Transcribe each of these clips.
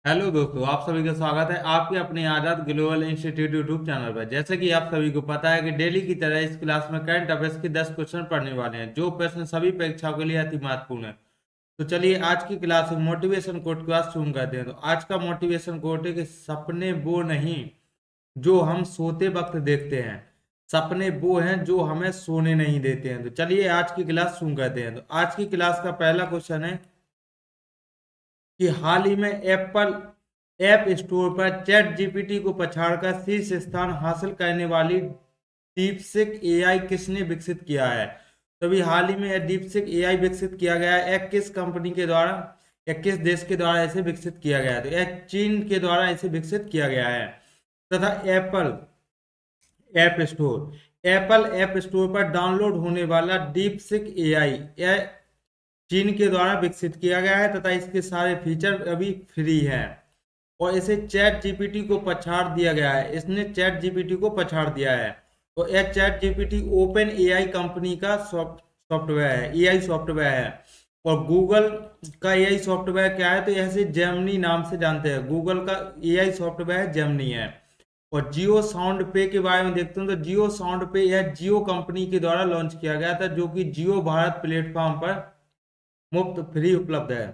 Hello दोस्तों, आप सभी का स्वागत है आपके अपने आजाद ग्लोबल इंस्टीट्यूट यूट्यूब चैनल पर। जैसे कि आप सभी को पता है कि डेली की तरह इस क्लास में करंट अफेयर्स के 10 क्वेश्चन पढ़ने वाले हैं, जो प्रश्न सभी परीक्षाओं के लिए अति महत्वपूर्ण है। तो चलिए आज की क्लास में मोटिवेशन कोट की बात शुरू करते हैं। तो आज का मोटिवेशन कोट है कि सपने वो नहीं जो हम सोते वक्त देखते हैं, सपने वो हैं जो हमें सोने नहीं देते हैं। तो चलिए आज की क्लास शुरू करते हैं। तो आज की क्लास का पहला क्वेश्चन है कि हाल ही में एप्पल ऐप स्टोर पर चैट जीपीटी को पछाड़कर शीर्ष स्थान हासिल करने वाली डीपसीक एआई किसने विकसित किया है। तो अभी हाल ही में डीपसीक एआई विकसित किया गया है। यह किस कंपनी के द्वारा या किस देश के द्वारा इसे विकसित किया गया है। तो यह चीन के द्वारा इसे विकसित किया गया है। तथा एप्पल ऐप स्टोर पर डाउनलोड होने वाला डीपसीक एआई यह चीन के द्वारा विकसित किया गया है तथा इसके सारे फीचर अभी फ्री हैं। और इसे चैट जीपीटी को पछाड़ दिया गया है, इसने चैट जीपीटी को पछाड़ दिया है। तो यह chat GPT open AI company का सॉफ्टवेयर है, एआई सॉफ्टवेयर है। और गूगल का एआई सॉफ्टवेयर क्या है, तो यह से जेमिनी नाम से जानते हैं। गूगल का एआई सॉफ्टवेयर जेमिनी है। और जियो साउंड पे के बारे में देखते हैं तो जियो साउंड पे यह जियो कंपनी के द्वारा लॉन्च किया गया था, जो कि जियो भारत प्लेटफॉर्म पर मुफ्त फ्री उपलब्ध है।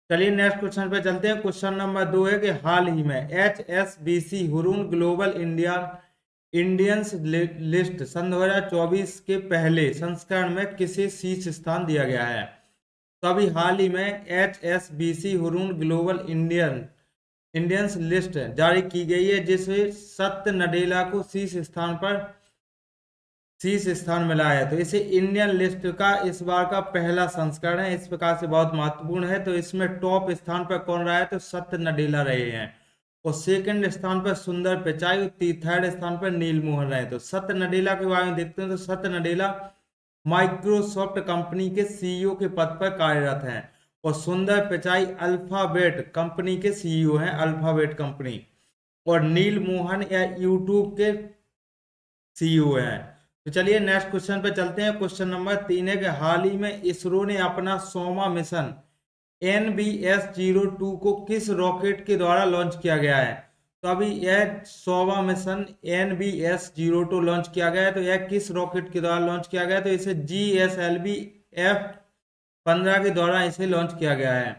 चलिए नेक्स्ट क्वेश्चन पे चलते हैं। क्वेश्चन नंबर 2 है कि हाल ही में HSBC Hurun global Indians list सन 2024 के पहले संस्करण में किसे शीर्ष स्थान दिया गया है। तो अभी हाल ही में HSBC Hurun global Indians list जारी की गई है, जिसमें सत्य नडेला को शीर्ष स्थान मिला है। तो इसे इंडियन लिस्ट का इस बार का पहला संस्करण है, इस प्रकार से बहुत महत्वपूर्ण है। तो इसमें टॉप स्थान पर कौन रहा है, तो सत्य नडेला रहे हैं। और सेकंड स्थान पर सुंदर पिचाई और थर्ड स्थान पर नील मोहन रहे। तो सत्य नडेला के बारे में देखते हैं। तो सत्य नडेला माइक्रोसॉफ्ट कंपनी के सीईओ के पद पर कार्यरत हैं। और सुंदर पिचाई अल्फाबेट कंपनी के सीईओ हैं, अल्फाबेट कंपनी। और नील मोहन या यूट्यूब के सीईओ है। तो चलिए नेक्स्ट क्वेश्चन पे चलते हैं। क्वेश्चन नंबर 3 है कि हाल ही में इसरो ने अपना 100वां मिशन NBS-02 को किस रॉकेट के द्वारा लॉन्च किया गया है। तो अभी यह 100वां मिशन NBS-02 लॉन्च किया गया है। तो यह किस रॉकेट के द्वारा लॉन्च किया गया है, तो इसे GSLV F-15 के द्वारा इसे लॉन्च किया गया है।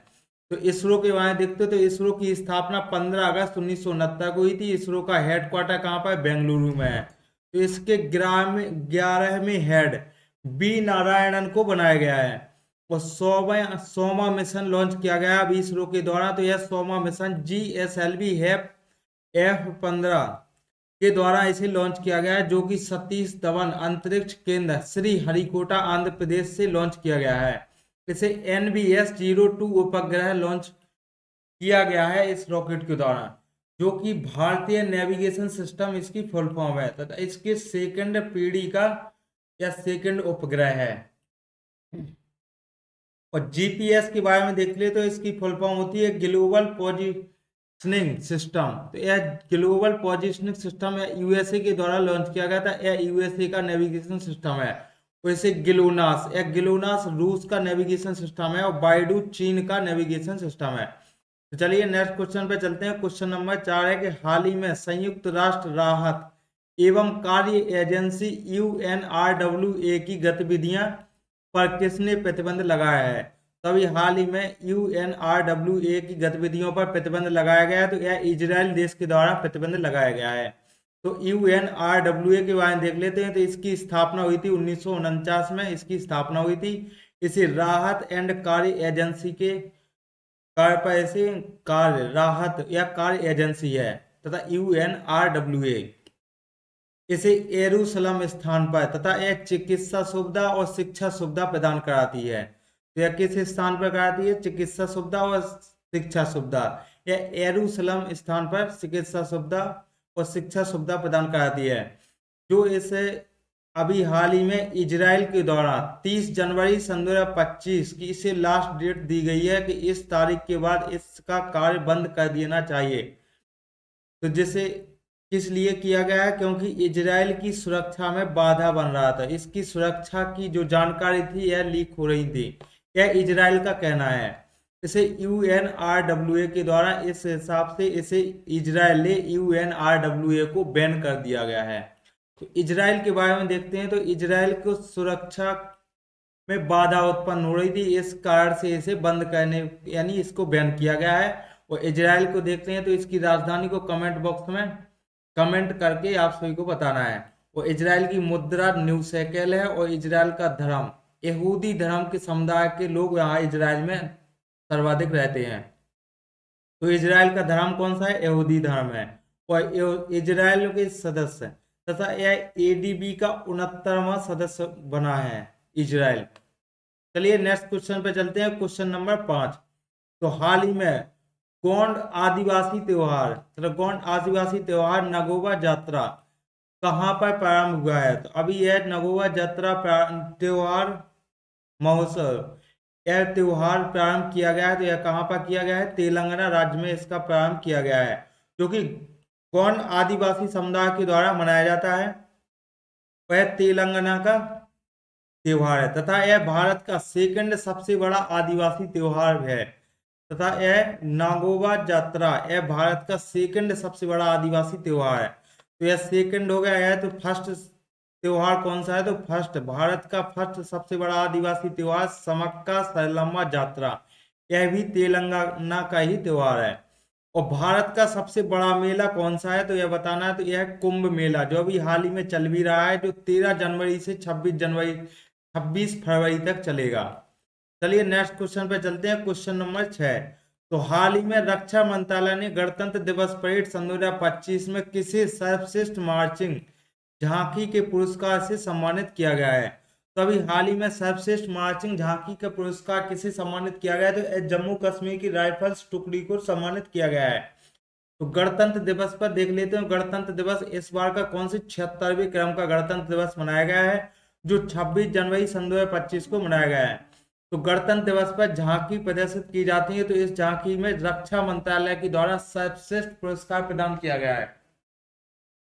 तो इसरो के बारे में देखते हो तो इसरो की स्थापना 15 अगस्त 1969 को हुई थी। इसरो का हेडक्वार्टर कहाँ पर है, बेंगलुरु में है। तो इसके 11वें हेड बी नारायणन को बनाया गया है। और 100वां मिशन लॉन्च किया गया अभी इसरो के द्वारा। तो यह 100वां मिशन GSLV F-15 के द्वारा इसे लॉन्च किया गया है, जो कि सतीश धवन अंतरिक्ष केंद्र श्री हरिकोटा आंध्र प्रदेश से लॉन्च किया गया है। इसे NBS-02 उपग्रह लॉन्च किया गया है इस रॉकेट के द्वारा, जो कि भारतीय नेविगेशन सिस्टम इसकी फुल फॉर्म है तथा इसके सेकंड पीढ़ी का या सेकंड उपग्रह है। और जीपीएस के बारे में देख ले तो इसकी फुल फॉर्म होती है ग्लोबल पोजिशनिंग सिस्टम। तो यह ग्लोबल पोजिशनिंग सिस्टम यूएसए के द्वारा लॉन्च किया गया था। यह यूएसए का नेविगेशन सिस्टम है। वैसे गिलोनास, यह गिलोनास रूस का नेविगेशन सिस्टम है और बाइडू चीन का नेविगेशन सिस्टम है। तो चलिए नेक्स्ट क्वेश्चन पे चलते हैं। क्वेश्चन नंबर 4 है कि हाल ही में संयुक्त राष्ट्र राहत एवं कार्य एजेंसी UNRWA की गतिविधियां पर किसने प्रतिबंध लगाया है। तभी हाल ही में UNRWA की गतिविधियों पर प्रतिबंध लगाया गया है। तो यह इजराइल देश के द्वारा प्रतिबंध लगाया गया है। तो UNRWA के बारे में देख लेते हैं। तो इसकी स्थापना हुई थी 1949 में, इसकी स्थापना हुई थी। इसे राहत एंड कार्य एजेंसी के कार्य पर ऐसे कार्य राहत या कार्य एजेंसी है तथा UNRWA इसे एरूशलेम स्थान पर तथा एक चिकित्सा सुविधा और शिक्षा सुविधा प्रदान कराती है। तो यह किस स्थान पर कराती है, चिकित्सा सुविधा और शिक्षा सुविधा। यह एरूशलेम स्थान पर चिकित्सा सुविधा और शिक्षा सुविधा प्रदान कराती है। जो इसे अभी हाल ही में इजराइल के द्वारा 30 जनवरी सन 2025 की इसे लास्ट डेट दी गई है कि इस तारीख के बाद इसका कार्य बंद कर देना चाहिए। तो जिसे किस लिए किया गया है, क्योंकि इजराइल की सुरक्षा में बाधा बन रहा था। इसकी सुरक्षा की जो जानकारी थी यह लीक हो रही थी, यह इजराइल का कहना है। इसे यूएनआरडब्ल्यूए के द्वारा इस हिसाब से इसे इजराइल ने यूएनआरडब्ल्यूए को बैन कर दिया गया है। तो इजराइल के बारे में देखते हैं, तो इजराइल को सुरक्षा में बाधा उत्पन्न हो रही थी, इस कारण से इसे बंद करने यानी इसको बैन किया गया है। और इजराइल को देखते हैं, तो इसकी राजधानी को कमेंट बॉक्स में कमेंट करके आप सभी को बताना है। और इजराइल की मुद्रा न्यू शेकेल है। और इजराइल का धर्म यहूदी धर्म के समुदाय के लोग यहाँ इजराइल में सर्वाधिक रहते हैं। तो इजराइल का धर्म कौन सा है? यहूदी धर्म है। और इजराइल के सदस्य तथा यह एडीबी का 69वां सदस्य बना है इजराइल। चलिए नेक्स्ट क्वेश्चन पे चलते हैं, क्वेश्चन नंबर 5। तो हाल ही में गोंड आदिवासी त्योहार गोंड आदिवासी त्योहार नगोबा यात्रा कहाँ पर प्रारंभ हुआ है? तो अभी यह नगोबा यात्रा त्योहार महोत्सव, यह त्योहार प्रारंभ किया गया है। तो यह कहाँ पर किया गया है? तेलंगाना राज्य में इसका प्रारंभ किया गया है, जो कि गोंड आदिवासी समुदाय के द्वारा मनाया जाता है। वह तेलंगाना का त्योहार है तथा यह भारत का सेकंड सबसे बड़ा आदिवासी त्योहार है। तथा यह नागोबा यात्रा यह भारत का सेकंड सबसे बड़ा आदिवासी त्योहार है। तो यह सेकंड हो गया है। तो फर्स्ट त्योहार कौन सा है? तो फर्स्ट भारत का फर्स्ट सबसे बड़ा आदिवासी त्योहार समक्का सरलम्मा यात्रा, यह भी तेलंगाना का ही त्योहार है। और भारत का सबसे बड़ा मेला कौन सा है? तो यह बताना है। तो यह कुंभ मेला, जो अभी हाल ही में चल भी रहा है, जो 13 जनवरी से 26 फरवरी तक चलेगा। चलिए नेक्स्ट क्वेश्चन पे चलते हैं, क्वेश्चन नंबर 6। तो हाल ही में रक्षा मंत्रालय ने गणतंत्र दिवस परेड सन 2025 में किसे सर्वश्रेष्ठ मार्चिंग झांकी के पुरस्कार से सम्मानित किया गया है? तो अभी हाल ही में सर्वश्रेष्ठ मार्चिंग झांकी का पुरस्कार किसे सम्मानित किया गया है? तो जम्मू कश्मीर की राइफल्स टुकड़ी को सम्मानित किया गया है। तो गणतंत्र दिवस पर देख लेते हैं, गणतंत्र दिवस इस बार का कौन से 76वें क्रम का गणतंत्र दिवस मनाया गया है, जो 26 जनवरी सन 2025 को मनाया गया है। तो गणतंत्र दिवस पर झांकी प्रदर्शित की जाती है। तो इस झांकी में रक्षा मंत्रालय के द्वारा सर्वश्रेष्ठ पुरस्कार प्रदान किया गया है।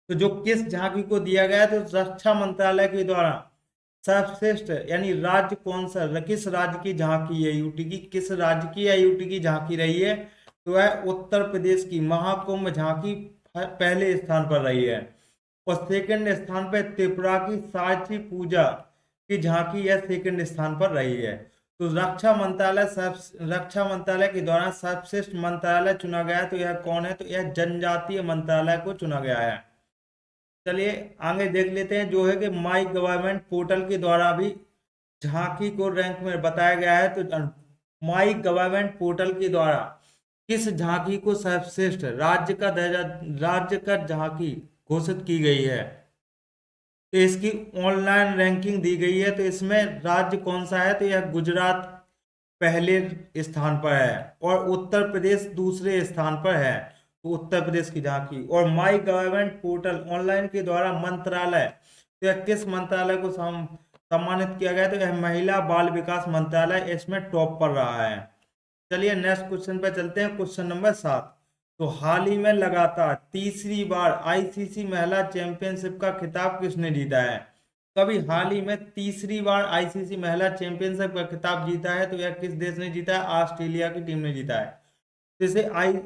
तो जो किस झांकी को दिया गया है? तो रक्षा मंत्रालय के द्वारा सर्वश्रेष्ठ यानी राज्य कौन सा, किस राज्य की झांकी है यूटी की, किस राज्य की या यूटी की झांकी रही है? तो वह उत्तर प्रदेश की महाकुंभ झांकी पहले स्थान पर रही है। और सेकंड स्थान पर त्रिपुरा की सारथी पूजा की झांकी यह सेकंड स्थान पर रही है। तो रक्षा मंत्रालय के द्वारा सर्वश्रेष्ठ मंत्रालय चुना गया है। तो यह कौन है? तो यह जनजातीय मंत्रालय को चुना गया है। चलिए आगे देख लेते हैं, जो है कि माई गवर्नमेंट पोर्टल के द्वारा भी झांकी को रैंक में बताया गया है। तो माई गवर्नमेंट पोर्टल के द्वारा किस झांकी को सर्वश्रेष्ठ राज्य का झांकी घोषित की गई है? तो इसकी ऑनलाइन रैंकिंग दी गई है। तो इसमें राज्य कौन सा है? तो यह गुजरात पहले स्थान पर है और उत्तर प्रदेश दूसरे स्थान पर है। तो उत्तर प्रदेश की झांकी। और माई गवर्नमेंट पोर्टल ऑनलाइन के द्वारा मंत्रालय, तो यह किस मंत्रालय को सम्मानित किया गया? तो यह महिला बाल विकास मंत्रालय इसमें टॉप पर रहा है। चलिए नेक्स्ट क्वेश्चन पे चलते हैं, क्वेश्चन नंबर 7। तो हाल ही में लगातार तीसरी बार आईसीसी महिला चैंपियनशिप का खिताब किसने जीता है? कभी हाल ही में तीसरी बार आईसीसी महिला चैंपियनशिप का खिताब जीता है। तो यह किस देश ने जीता है? ऑस्ट्रेलिया की टीम ने जीता है। जैसे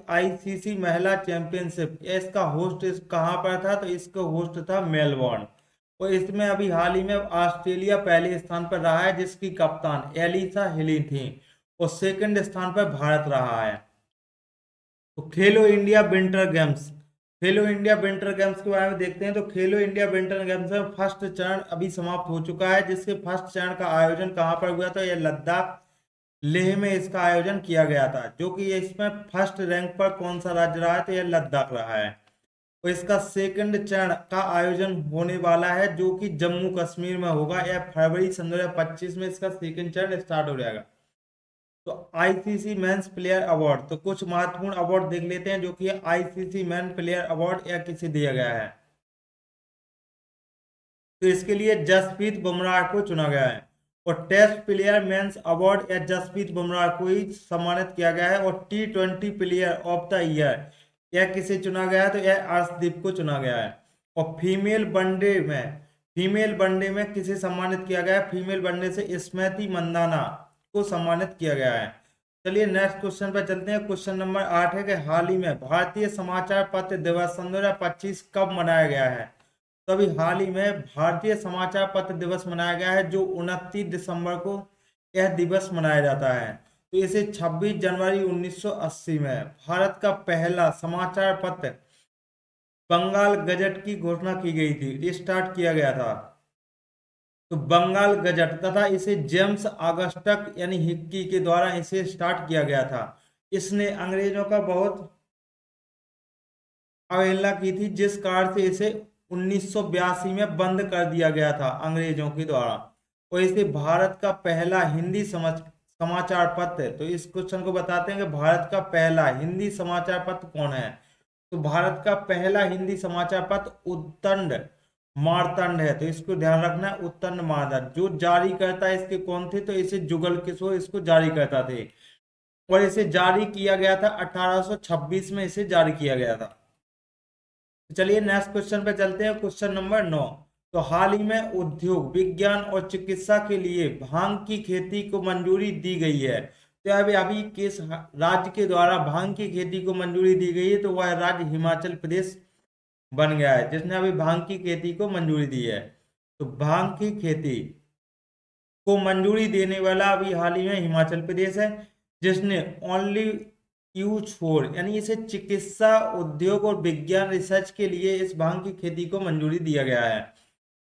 आईसीसी महिला चैंपियनशिप, इसका होस्ट कहाँ पर था? तो इसका होस्ट था मेलबोर्न। और इसमें अभी हाल ही में ऑस्ट्रेलिया पहले स्थान पर रहा है, जिसकी कप्तान एलिसा हिली थी। और सेकंड स्थान पर भारत रहा है। तो खेलो इंडिया विंटर गेम्स, खेलो इंडिया विंटर गेम्स के बारे में देखते हैं। तो खेलो इंडिया विंटर गेम्स में फर्स्ट चरण अभी समाप्त हो चुका है, जिसके फर्स्ट चरण का आयोजन कहाँ पर हुआ था? यह लद्दाख लेह में इसका आयोजन किया गया था, जो कि इसमें फर्स्ट रैंक पर कौन सा राज्य रहा है? तो यह लद्दाख रहा है। और इसका सेकंड चरण का आयोजन होने वाला है, जो कि जम्मू कश्मीर में होगा। यह फरवरी सन 2025 में इसका सेकंड चरण स्टार्ट हो जाएगा। तो आईसीसी मेंस प्लेयर अवार्ड, तो कुछ महत्वपूर्ण अवार्ड देख लेते हैं, जो कि आईसीसी मेन प्लेयर अवार्ड या किसे दिया गया है। तो इसके लिए जसप्रीत बुमराह को चुना गया है। और टेस्ट प्लेयर मेंस अवार्ड या जसप्रीत बुमराह को ही सम्मानित किया गया है। और T20 player of the year यह किसे चुना गया है? तो यह अर्शदीप को चुना गया है। और फीमेल वनडे में किसे सम्मानित किया गया है? फीमेल वनडे से स्मृति मंदाना को सम्मानित किया गया है। चलिए नेक्स्ट क्वेश्चन पे चलते हैं। क्वेश्चन नंबर 8 है कि हाल ही में भारतीय समाचार पत्र दिवस सन 2025 कब मनाया गया है? तो अभी हाल ही में भारतीय समाचार पत्र दिवस मनाया गया है, जो 29 दिसंबर को यह दिवस मनाया जाता है। तो इसे 26 जनवरी 1980 में भारत का पहला समाचार पत्र बंगाल गजट की घोषणा की गई थी, ये स्टार्ट किया गया था। तो बंगाल गजट तथा इसे जेम्स ऑगस्टस यानी हिक्की के द्वारा इसे स्टार्ट किया गया था। इसने अंग्रेजों का बहुत अवहेलना की थी, जिस कारण से इसे 1982 में बंद कर दिया गया था अंग्रेजों के द्वारा। और इसे भारत का पहला हिंदी समाचार पत्र, तो इस क्वेश्चन को बताते हैं कि भारत का पहला हिंदी समाचार पत्र कौन है? तो भारत का पहला हिंदी समाचार पत्र उत्तंड मार्तंड है। तो इसको ध्यान रखना है, उत्तंड मार्तंड। जो जारी करता है इसके कौन थे? तो इसे जुगल किशोर इसको जारी करता थे, और इसे जारी किया गया था 1826 में इसे जारी किया गया था। चलिए नेक्स्ट क्वेश्चन पे चलते हैं। Question number 9। तो हाल ही में उद्योग विज्ञान और चिकित्सा के लिए भांग की खेती को मंजूरी दी गई है। तो अभी अभी किस राज्य के द्वारा भांग की खेती को मंजूरी दी गई है? तो वह राज्य हिमाचल प्रदेश बन गया है, जिसने अभी भांग की खेती को मंजूरी दी है। तो भांग की खेती को मंजूरी देने वाला अभी हाल ही में हिमाचल प्रदेश है, जिसने ओनली यूज फॉर यानी इसे चिकित्सा उद्योग और विज्ञान रिसर्च के लिए इस भांग की खेती को मंजूरी दिया गया है।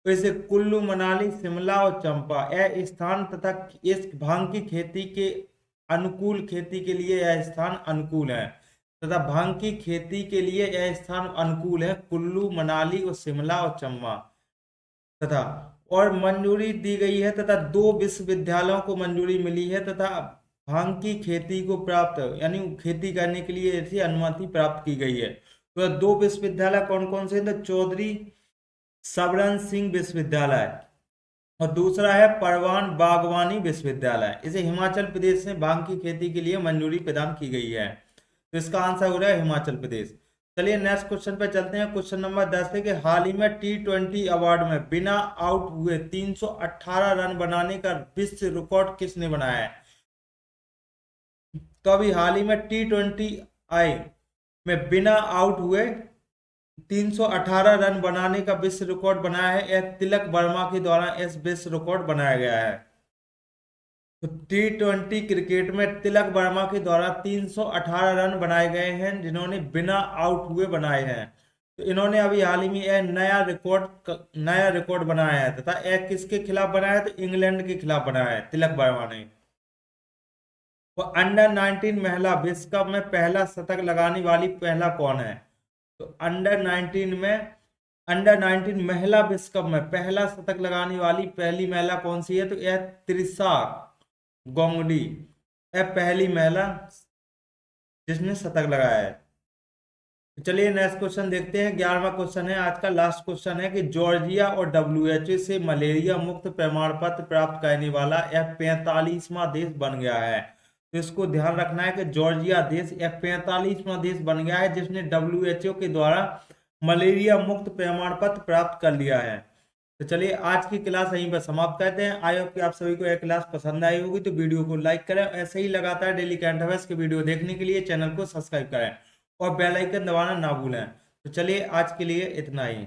तो इसे कुल्लू मनाली शिमला और चंपा यह स्थान तथा इस भांग की खेती के अनुकूल खेती के लिए यह स्थान अनुकूल है, तथा भांग की खेती के लिए यह स्थान अनुकूल है कुल्लू मनाली और शिमला और चंबा तथा। और मंजूरी दी गई है तथा 2 विश्वविद्यालयों को मंजूरी मिली है तथा भांग की खेती को प्राप्त यानी खेती करने के लिए ऐसी अनुमति प्राप्त की गई है। तो 2 विश्वविद्यालय कौन कौन से? तो चौधरी सबरन सिंह विश्वविद्यालय और दूसरा है परवान बागवानी विश्वविद्यालय। इसे हिमाचल प्रदेश में भांग की खेती के लिए मंजूरी प्रदान की गई है। तो इसका आंसर हो रहा है हिमाचल प्रदेश। चलिए नेक्स्ट क्वेश्चन पे चलते हैं। क्वेश्चन नंबर 10 है कि हाल ही में T20 अवार्ड में बिना आउट हुए 318 रन बनाने का विश्व रिकॉर्ड किसने बनाया है? तो अभी हाल ही में T20I में बिना आउट हुए 318 रन बनाने का विश्व रिकॉर्ड बनाया है। यह तिलक वर्मा के द्वारा इस विश्व रिकॉर्ड बनाया गया है। तो T20 क्रिकेट में तिलक वर्मा के द्वारा 318 रन बनाए गए हैं, जिन्होंने बिना आउट हुए बनाए हैं। तो इन्होंने अभी हाल ही में यह नया रिकॉर्ड बनाया है तथा यह किसके खिलाफ बनाया है? तो इंग्लैंड के खिलाफ बनाया है तिलक वर्मा ने। वो अंडर 19 महिला विश्व कप में पहला शतक लगाने वाली पहला कौन है? तो अंडर 19 महिला विश्व कप में पहला शतक लगाने वाली पहली महिला कौन सी है? तो यह त्रिशा गोंगडी, यह पहली महिला जिसने शतक लगाया है। चलिए नेक्स्ट क्वेश्चन देखते हैं। 11वां क्वेश्चन है, आज का लास्ट क्वेश्चन है कि जॉर्जिया और WHO से मलेरिया मुक्त प्रमाण पत्र प्राप्त करने वाला यह 45वां देश बन गया है। तो इसको ध्यान रखना है कि जॉर्जिया देश यह 45वां देश बन गया है, जिसने WHO के द्वारा मलेरिया मुक्त प्रमाण पत्र प्राप्त कर लिया है। तो चलिए आज की क्लास यहीं पर समाप्त करते हैं। आई होप कि आप सभी को यह क्लास पसंद आई होगी। तो वीडियो को लाइक करें, ऐसे ही लगातार डेली करंट अफेयर्स के वीडियो देखने के लिए चैनल को सब्सक्राइब करें और बेल आइकन दबाना ना भूलें। तो चलिए आज के लिए इतना ही।